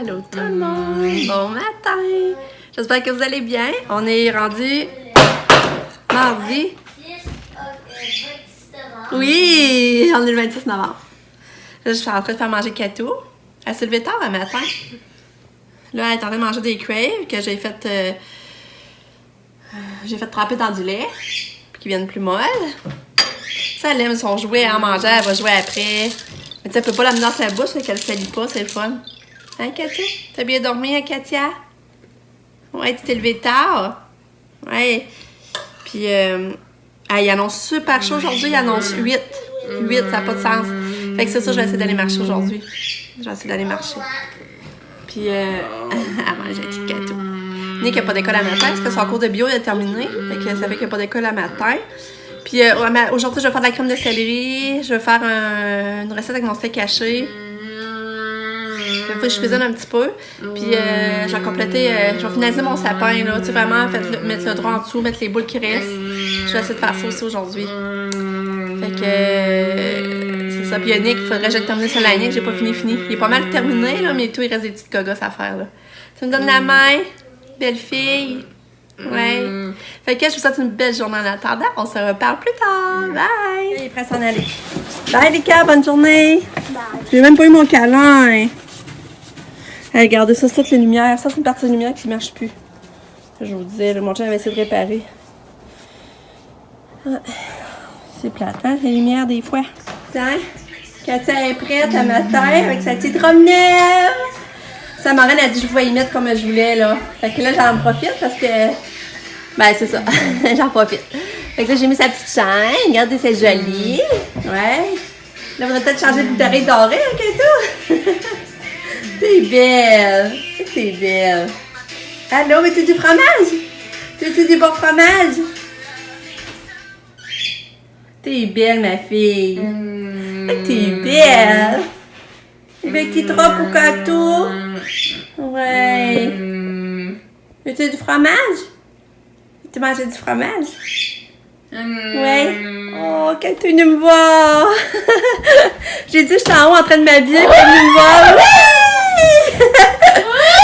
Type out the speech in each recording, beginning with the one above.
Allô tout le monde! Bon matin! J'espère que vous allez bien. On est rendu mardi. Oui! On est le 26 novembre. Là, je suis en train de faire manger Katou. Elle s'est levée tard le matin. Là, elle est en train de manger des crèves que j'ai fait tremper dans du lait. Puis qui viennent plus molles. Ça, elle aime son jouet à manger. Elle va jouer après. Mais tu sais, elle peut pas l'amener dans sa bouche, fait qu'elle ne salit pas, c'est le fun. Hein, Katou? T'as bien dormi, hein, Katia? Ouais, tu t'es levée tard? Ouais. Puis, il annonce super chaud aujourd'hui, il annonce 8. 8, ça n'a pas de sens. Fait que c'est ça, je vais essayer d'aller marcher aujourd'hui. Je vais essayer d'aller marcher. Puis, elle mange un petit Katou. Nick n'a pas d'école à matin, parce que son cours de bio est terminé. Fait que ça fait qu'il n'y a pas d'école à matin. Puis aujourd'hui, je vais faire de la crème de céleri. Je vais faire une recette avec mon steak haché. Il faut que je cuisine un petit peu. Puis je vais compléter, je vais finaliser mon sapin. Là. Tu sais, vraiment, mettre le drap en dessous, mettre les boules qui restent. Je vais essayer de faire ça aussi aujourd'hui. Fait que c'est ça. Puis Nick, il faudrait que je termine ce lining. J'ai pas fini. Il est pas mal terminé, là, mais tout, il reste des petites gogosses à faire. Là. Tu me donnes la main, belle fille. Ouais. Fait que je vous souhaite une belle journée en attendant. On se reparle plus tard. Bye! Il est prêt à s'en aller. Bye les gars, bonne journée! Bye! J'ai même pas eu mon câlin! Hey, regardez ça, c'est toutes les lumières. Ça, c'est une partie de lumière qui marche plus. Je vous disais, mon chien avait essayé de réparer. Ah, c'est plate, hein, les lumières des fois. Tiens, Katia est prête à matin avec sa petite robe neuve. Sa marraine a dit que je pouvais y mettre comme je voulais, là. Fait que là, j'en profite parce que... Ben, c'est ça. J'en profite. Fait que là, j'ai mis sa petite chaîne. Regardez, c'est joli. Ouais. Là, on va peut-être changer d'oreille dorée, hein, Katou? T'es belle. T'es belle. Allô, veux-tu du fromage? Veux-tu du bon fromage? T'es belle, ma fille. T'es belle. Mais qui trop pour Katou? Ouais. Veux-tu du fromage? Tu manges du fromage? Ouais. Oh, Katou vient me voir. J'ai dit, je suis en haut en train de m'habiller, puis elle vient me voir. Oui!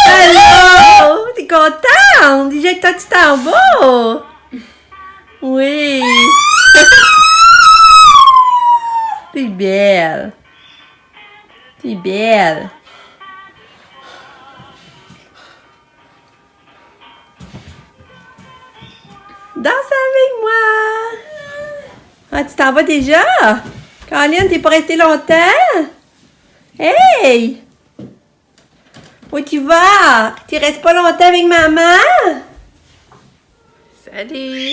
Allô? T'es contente? Déjà que toi, tu t'en vas? Oui. T'es belle. T'es belle. Danse avec moi! Ah, tu t'en vas déjà? Caroline, t'es pas restée longtemps? Hey! Où tu vas? Tu restes pas longtemps avec maman? Salut!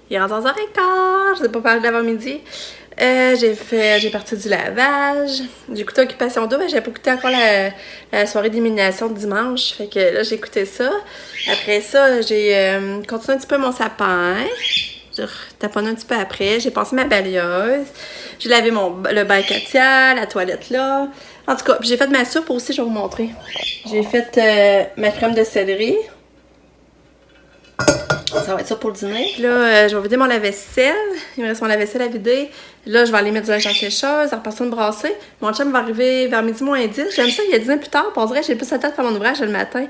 Il est 11h15, je sais pas parler d'avant-midi. J'ai parti du lavage. J'ai écouté Occupation Double, mais j'ai pas écouté encore la soirée d'élimination de dimanche. Fait que là, j'ai écouté ça. Après ça, j'ai continué un petit peu mon sapin. J'ai taponné un petit peu après. J'ai passé ma balayeuse. J'ai lavé le bain Katia, la toilette là. En tout cas, j'ai fait ma soupe aussi, je vais vous montrer. J'ai fait ma crème de céleri. Ça va être ça pour le dîner. Là, je vais vider mon lave-vaisselle. Il me reste mon lave-vaisselle à vider. Là, je vais aller mettre du linge en sécheuse, repartir me brasser. Mon chum va arriver vers midi moins 10. J'aime ça, il a 10 ans plus tard. On dirait que j'ai plus le temps de faire mon ouvrage le matin.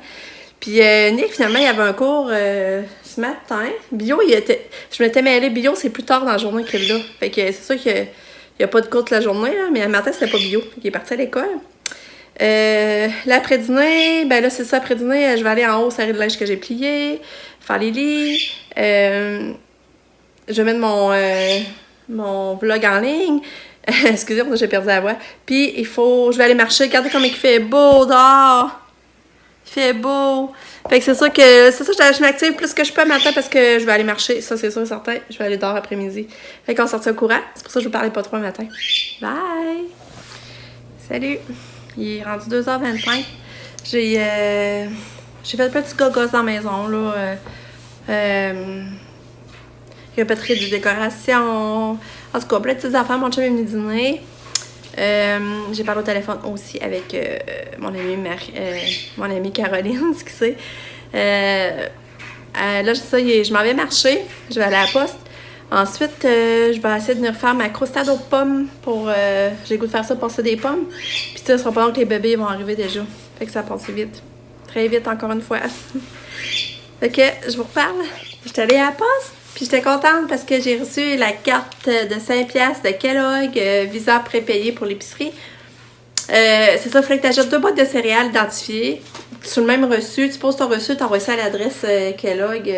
Puis Nick, finalement, il y avait un cours ce matin. Bio, je m'étais mêlée. Bio, c'est plus tard dans la journée que là. Fait que c'est sûr qu'il n'y a pas de cours toute la journée, là, mais le matin, c'était pas bio. Il est parti à l'école. L'après-dîner, ben là, c'est ça, après-dîner, je vais aller en haut serrer le linge que j'ai plié, faire les lits. Je vais mettre mon vlog en ligne. Excusez-moi, j'ai perdu la voix. Puis, je vais aller marcher. Regardez comme il fait beau dehors. Il fait beau. Fait que c'est ça, je m'active plus que je peux matin parce que je vais aller marcher. Ça, c'est sûr et certain. Je vais aller dehors après-midi. Fait qu'on sortit au courant. C'est pour ça que je vous parlais pas trop le matin. Bye! Salut! Il est rendu 2h25. J'ai fait un petit gogos dans la maison, là. Répéterie de décoration. En tout cas, plein de petites affaires. Mon chum est venu dîner. J'ai parlé au téléphone aussi avec mon amie Caroline, ce qui c'est. Là, je m'en vais marcher. Je vais aller à la poste. Ensuite, je vais essayer de venir faire ma croustade aux pommes pour... j'ai le goût de faire ça, passer des pommes. Puis ça sera pas long que les bébés vont arriver déjà. Fait que ça passe vite. Très vite, encore une fois. Fait que, je vous reparle. J'étais allée à la poste, puis j'étais contente parce que j'ai reçu la carte de 5$ de Kellogg, Visa prépayé pour l'épicerie. C'est ça, il fallait que tu achètes 2 boîtes de céréales identifiées. Sur le même reçu, tu poses ton reçu, tu envoies ça à l'adresse Kellogg.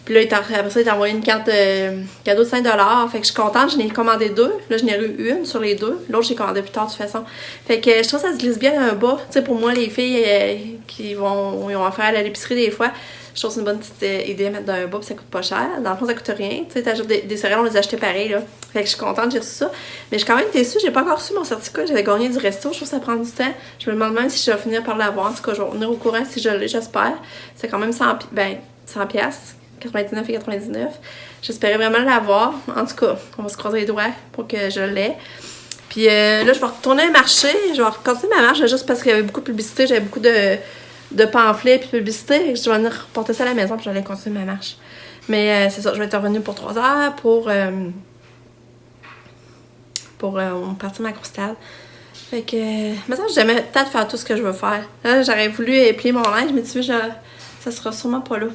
Puis là, après ça, il t'a envoyé une carte cadeau de 5$. Fait que je suis contente, j'en ai commandé 2. Là, j'en ai eu une sur les 2. L'autre, j'ai commandé plus tard de toute façon. Fait que je trouve que ça se glisse bien un bas. Tu sais, pour moi, les filles ils ont affaire à l'épicerie des fois, je trouve que c'est une bonne petite idée de mettre dans un bas, puis ça coûte pas cher. Dans le fond, ça coûte rien. Tu sais, t'achètes des céréales, on les achetait pareil, là. Fait que je suis contente, j'ai reçu ça. Mais je suis quand même déçue, j'ai pas encore reçu mon certificat. J'avais gagné du resto, je trouve que ça prend du temps. Je me demande même si je vais finir par l'avoir. En tout cas, je vais venir au courant si je l'ai, j'espère. C'est quand même 100$. 99 et 99. J'espérais vraiment l'avoir. En tout cas, on va se croiser les doigts pour que je l'aie. Puis là, je vais retourner au marché. Je vais continuer ma marche juste parce qu'il y avait beaucoup de publicité. J'avais beaucoup de pamphlets et de publicité. Je vais venir reporter ça à la maison puis je vais aller continuer ma marche. Mais c'est ça, je vais être revenue pour 3 heures pour partir ma croustade. Fait que maintenant, j'ai jamais le temps de faire tout ce que je veux faire. Là, j'aurais voulu plier mon linge, mais tu vois, ça sera sûrement pas là.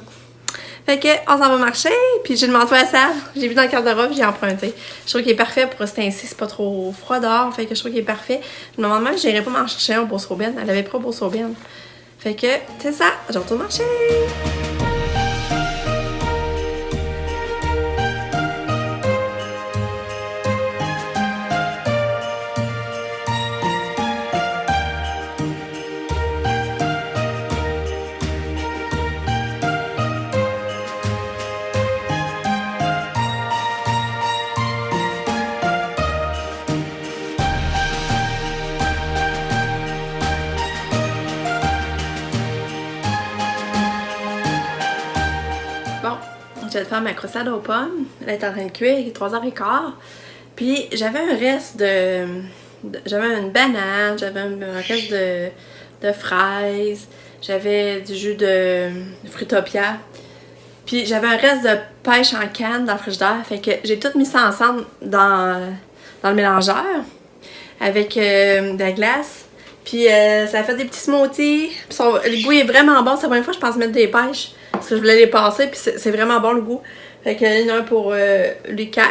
Fait que, on s'en va marcher, puis j'ai le manteau à sable. J'ai vu dans le garde-robe, j'ai emprunté. Je trouve qu'il est parfait pour rester ainsi, c'est pas trop froid dehors, fait que je trouve qu'il est parfait. Je me demande même si j'irais pas m'en chercher un au Beauce-Robin. Elle avait pas au Beauce-Robin. Fait que, c'est ça, je retourne marcher. Je vais faire ma croustade aux pommes. Elle est en train de cuire, il est 3h15. Puis j'avais un reste j'avais une banane, j'avais un reste de fraises, j'avais du jus de Fruitopia. Puis j'avais un reste de pêche en canne dans le frigidaire. Fait que j'ai tout mis ça ensemble dans le mélangeur avec de la glace. Puis ça a fait des petits smoothies. Puis le goût est vraiment bon. C'est la première fois que je pense mettre des pêches. Parce que je voulais les passer, puis c'est vraiment bon le goût. Fait que il y en a un pour Lucas.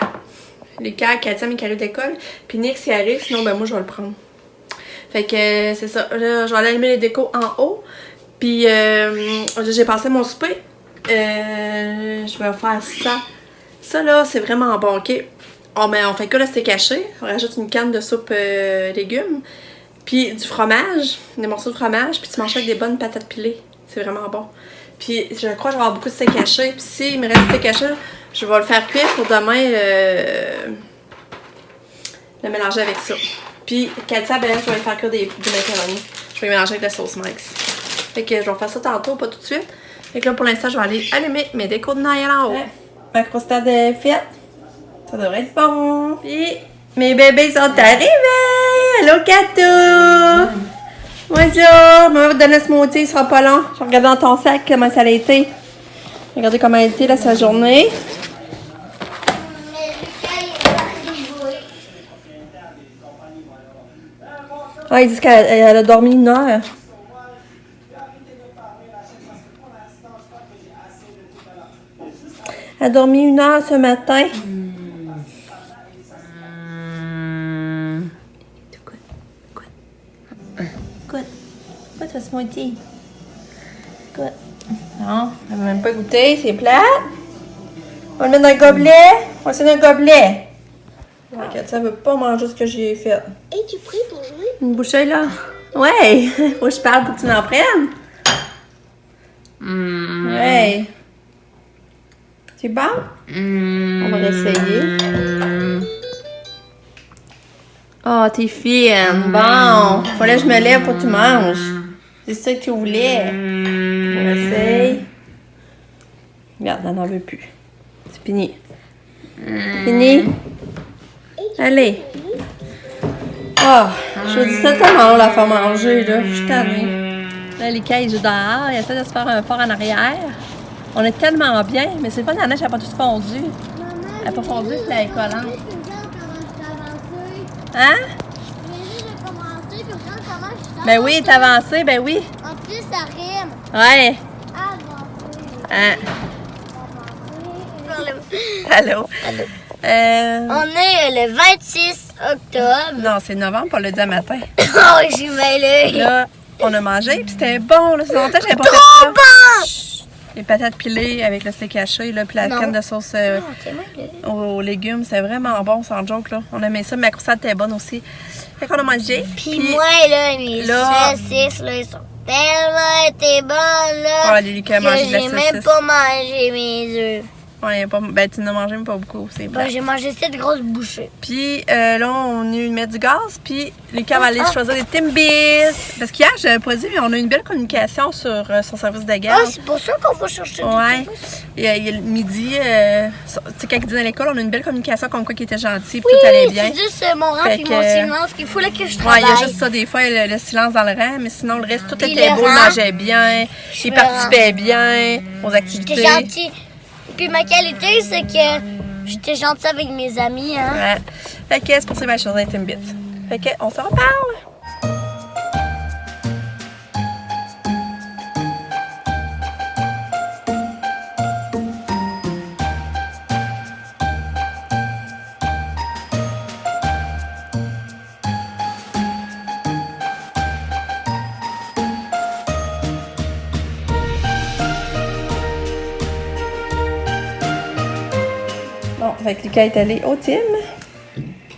Lucas, Katia, mais qui arrive d'école. Puis Nick, s'il arrive, sinon, ben moi, je vais le prendre. Fait que c'est ça. Là, je vais aller allumer les décos en haut. Puis j'ai passé mon souper. Je vais faire ça. Ça, là, c'est vraiment bon, ok? On fait que le steak haché. On rajoute une canne de soupe légumes. Puis du fromage, des morceaux de fromage. Puis tu manges avec des bonnes patates pilées. C'est vraiment bon. Puis je crois que je vais avoir beaucoup de steak haché. Puis s'il me reste du steak haché, je vais le faire cuire pour demain le mélanger avec ça. Puis Katia, ben je vais lui faire cuire du macaroni. Je vais le mélanger avec la sauce Max. Fait que je vais faire ça tantôt, pas tout de suite. Fait que là pour l'instant, je vais aller allumer mes décos de Noël en haut. Ouais. Ma croustade est faite. Ça devrait être bon. Puis mes bébés sont arrivés. Allô Kato! Bonjour! Maman va te donner un smoothie, il sera pas long. Je vais regarder dans ton sac comment ça a été. Regardez comment elle a été là, sa journée. Ah, ils disent qu'elle a dormi 1 heure. Elle a dormi 1 heure ce matin. Quoi ton smoothie? Quoi? Non, elle n'a même pas goûté, c'est plate. On va le mettre dans le gobelet. On va essayer dans le gobelet. Regarde, ça veut pas manger ce que j'ai fait. Es-tu prêt pour jouer? Une bouchée là? Ouais! Faut que je parle pour que tu n'en prennes. Ouais. C'est bon? On va l'essayer. Oh, t'es fine. Bon, fallait que je me lève pour que tu manges. C'est ça que tu voulais. On essaye. Regarde, elle n'en veut plus. C'est fini. Fini? Allez. Oh, je vous dis ça tellement, on la faire manger, là. Je suis tannée. Là, les cailles jouent dehors. Ils essaient de se faire un fort en arrière. On est tellement bien, mais c'est pas la neige, elle n'a pas tout fondu. Maman, Elle n'a pas fondu, puis elle est collante. Regarde comment je suis avancée. Hein? Je viens juste de commencer, puis regarde comment je suis avancée. Ben oui, t'as avancé, ben oui. En plus, ça rime. Ouais. Avancée. Hein? Avancée. Allô? Allô. Euh... On est le 26 octobre. Non, c'est novembre, on l'a dit à matin. Oh, je suis mêlée. Là, on a mangé, puis c'était bon. Là, c'est longtemps que j'avais pas fait Trop ça. bon! Chut. Les patates pilées avec le steak haché, là, puis la Non. canne de sauce Ah, t'es mêlée. aux légumes. C'était vraiment bon, sans joke. Là. On aimait ça, mais la croissante était bonne aussi. Fait qu'on a mangé. Puis moi, là, mes là- saucisses, là, ils sont tellement été bonnes, là, Ouais, les Lucas a que mangé de la j'ai même saucisse. pas mangé mes œufs. Ouais, pas... Ben, tu n'as mangé, mais pas beaucoup. C'est Ben, bon. j'ai mangé cette grosse bouchée. Puis là, on est venu mettre du gaz, puis Lucas va aller choisir des Timbits. Parce qu'hier, je l'avais pas dit, mais on a eu une belle communication sur son service de Ah, gaz. c'est pour ça qu'on va chercher Ouais. des trucs. Il y a le midi, tu sais, quand il disait à l'école, on a une belle communication comme quoi qu'il était gentil, puis tout allait Oui, bien. c'est juste mon rang Fait et que- mon silence qu'il faut là que je Ouais, travaille. il y a juste ça, des fois, le silence dans le rang, mais sinon, le reste, tout Puis était le beau, il rang, mangeait bien, je il me participait bien aux activités. J'étais gentille. Puis ma qualité, c'est que j'étais gentille avec mes amis, hein. Ouais. Fait que c'est pour ça qu'il va choisir un Timbits. Fait que, on se reparle! Bon, fait que Lucas est allé au Tim.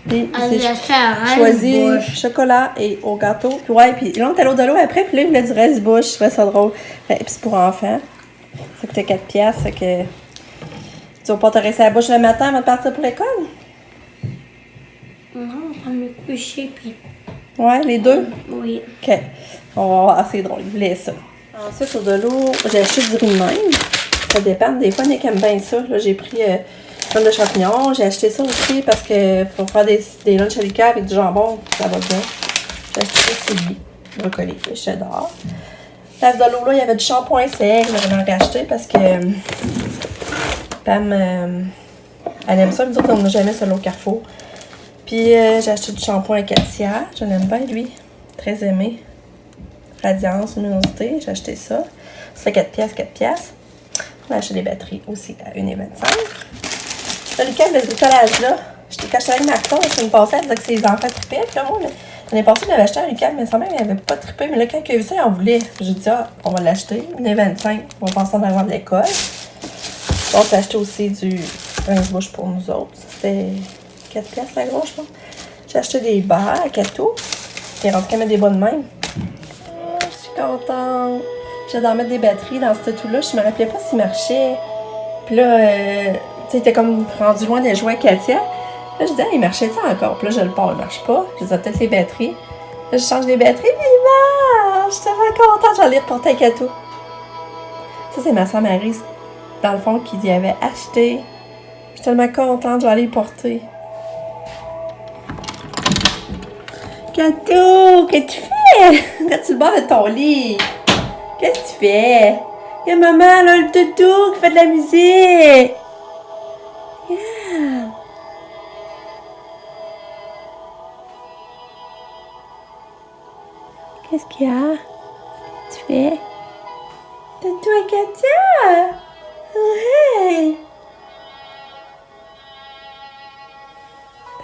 Puis il s'est choisi chocolat et au gâteau. Puis ouais, puis là on est allé au Dolo après, puis là il voulait du reste-bouche, je trouvais ça drôle. Puis c'est pour enfants. Ça coûtait 4 piastres, fait que tu vas pas te rester à la bouche le matin avant de partir pour l'école? Non, on va me coucher, puis Ouais, les deux? oui. Ok. On va voir, c'est drôle, il voulait ça. Ensuite, au Dolo, j'ai acheté du riz de même. Ça dépend, des fois, Nick aime bien ça. Là, j'ai pris pomme de champignons. J'ai acheté ça aussi parce que pour faire des lunchs à Lucas avec du jambon, ça va bien. J'ai acheté celui, brocoli, le cheddar. Dans ce Dolo, là, il y avait du shampoing sec. J'en ai racheté parce que Pam, elle aime ça. Nous autres, on n'a jamais ça au Carrefour. Puis j'ai acheté du shampoing Acacia. Je l'aime bien, lui. Très aimé. Radiance, luminosité. J'ai acheté ça. C'est 4 piastres, 4 piastres. On a acheté des batteries aussi à 1,25. Là, Lucas, le bricolage là, quand j'étais avec Martin, la semaine passée, elle disait que ses enfants trippaient. Puis là, moi, l'année passée, j'avais acheté un Lucas, mais sans même, il n'avait pas trippé. Mais là, quand il a vu ça, il en voulait. J'ai dit, ah, on va l'acheter. 1,25. On va penser en arrivant de l'école. On s'est acheté aussi du rince-bouche pour nous autres. C'était 4 piastres la grosse, je pense. J'ai acheté des barres à Cato. Il est rendu quand même des bonnes même. Oh, je suis contente. J'ai d'en mettre des batteries dans ce tout-là. Je me rappelais pas s'il marchait. Puis là, tu sais, il était comme rendu loin de jouer à Katia. Là, je dis, ah, il marchait-tu encore? Puis là, je le pars, il marche pas. Je dis, peut-être les batteries. Là, je change les batteries, puis il marche. Je suis tellement contente. J'en ai reporté à Kato. Ça, c'est ma soeur Marie, dans le fond, qui y avait acheté. Je suis tellement contente, je vais aller le porter. Kato, qu'est-ce que tu fais? Quand tu le bats de ton lit, qu'est-ce que tu fais? Il y a maman, là, le toutou, qui fait de la musique. Yeah. Qu'est-ce qu'il y a? Qu'est-ce que tu fais? Toutou et Katia? Ouais.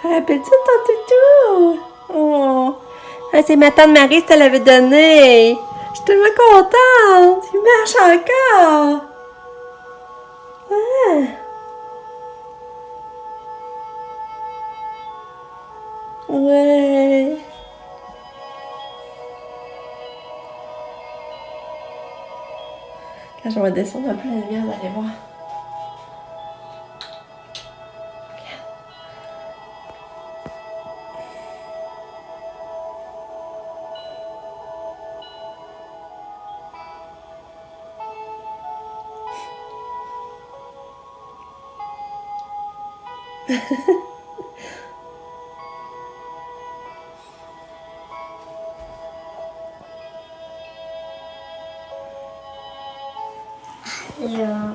T'as rappelles-tu de ton toutou? Oh. Ah, c'est ma tante Marie qui te l'avait donné. Je suis tellement contente. Il marche encore. Ouais. Ouais. Quand je vais descendre un peu la lumière, vous allez voir.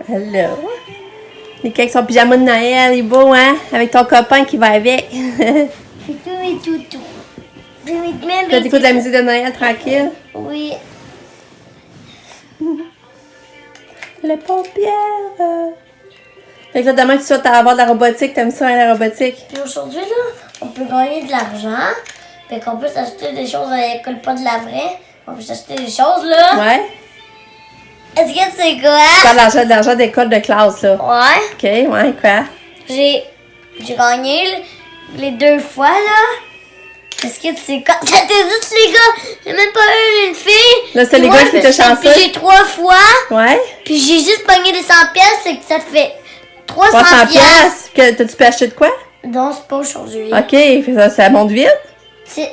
Hello. Lucas avec son pyjama de Noël, il est beau, hein? Avec ton copain qui va avec. C'est tous mes toutous. Tu écoutes de la musique de Noël tranquille? Oui. Les paupières. Fait que là, demain, tu souhaites avoir de la robotique. T'aimes ça, hein, la robotique? Puis aujourd'hui, là, on peut gagner de l'argent. Fait qu'on peut s'acheter des choses à l'école, pas de la vraie. On peut s'acheter des choses, là. Ouais. Est-ce que c'est quoi? Pas de l'argent d'école de classe, là. Ouais. OK, ouais, quoi? J'ai gagné les 2 fois, là. Est-ce que tu sais quoi? C'était juste les gars. J'ai même pas eu une fille. Là, c'est les Moi, gars qui étaient chanceux. Puis j'ai 3 fois. Ouais. Puis j'ai juste pogné des 100 pièces, c'est que ça fait 300 300 pièces. pièces. Tu peux acheter de quoi? Donc, c'est pas aujourd'hui. OK, ça monte vite.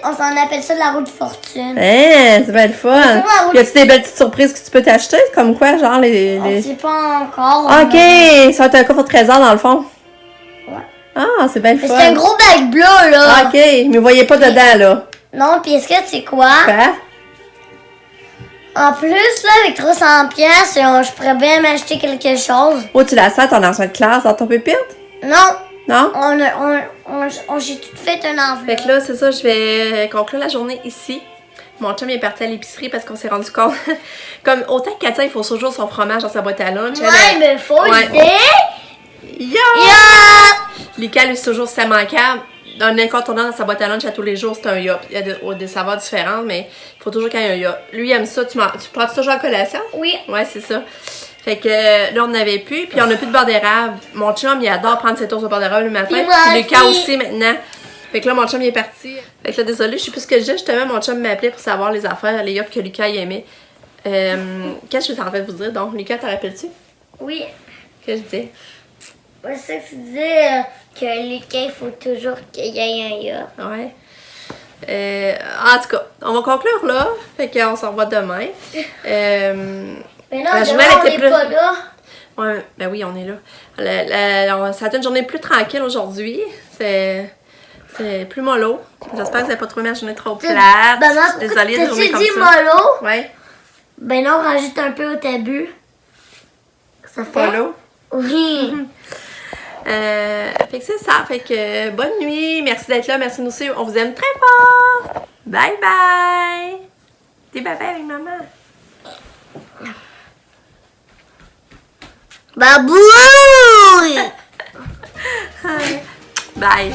On s'en appelle ça la roue de fortune. Hein, c'est bien le fun. C'est la route- Y a-tu des belles petites surprises que tu peux t'acheter? Comme quoi, genre les... On sait pas encore. OK, ça va être un coffre au trésor dans le fond. Ouais. Ah, c'est bien le Mais fun. c'est un gros bac bleu, là. OK, mais vous voyez pas dedans, là. Non, puis est-ce que tu sais quoi? Quoi? En plus, là, avec 300 pièces, je pourrais bien m'acheter quelque chose. Oh, tu la sens ton argent de classe dans ton pupitre? Non, Non? j'ai tout fait un enveloppe. Fait que là, c'est ça, je vais conclure la journée ici. Mon chum est parti à l'épicerie parce qu'on s'est rendu compte. Comme autant que Katia, il faut toujours son fromage dans sa boîte à lunch. Ouais, mais faut Ouais. l'idée. Yo! Lucas, lui, c'est toujours ça manquable. Un incontournable dans sa boîte à lunch à tous les jours, c'est un yop. Il y a des saveurs différentes, mais il faut toujours qu'il y ait un yop. Lui, il aime ça. Tu prends toujours en collation? Oui. Ouais, c'est ça. Fait que là, on n'avait plus. Puis on n'a plus de beurre d'érable. Mon chum, il adore prendre ses toasts au beurre d'érable le matin. Puis moi Puis Lucas aussi. aussi maintenant. Fait que là, mon chum, il est parti. Fait que là, désolé, je sais plus ce que je dis. Justement, mon chum m'appelait pour savoir les affaires, les yops que Lucas il aimait. Qu'est-ce que je suis en train de vous dire? Donc, Lucas, t'en rappelles-tu? Oui. Qu'est-ce que je disais? Ouais, c'est ça que tu disais que Lucas, il faut toujours qu'il y ait un yop. Ouais. En tout cas, on va conclure là. Fait qu'on s'en revoit demain. Mais non, La demain, journée, elle on était n'est plus- pas là. Ouais, ben oui, on est là. Ça a été une journée plus tranquille aujourd'hui. C'est plus mollo. J'espère que vous n'avez pas trouvé ma journée trop plate. Ben non, Je suis désolée de t'as-tu journée comme dit ça. mollo? Ouais. Ben non, rajoute un peu au début. Ça fait? Mollo. Oui. Fait que c'est ça. Fait que bonne nuit. Merci d'être là. Merci de nous suivre. On vous aime très fort. Bye bye. Dis bye bye avec maman. Babouille! Bye.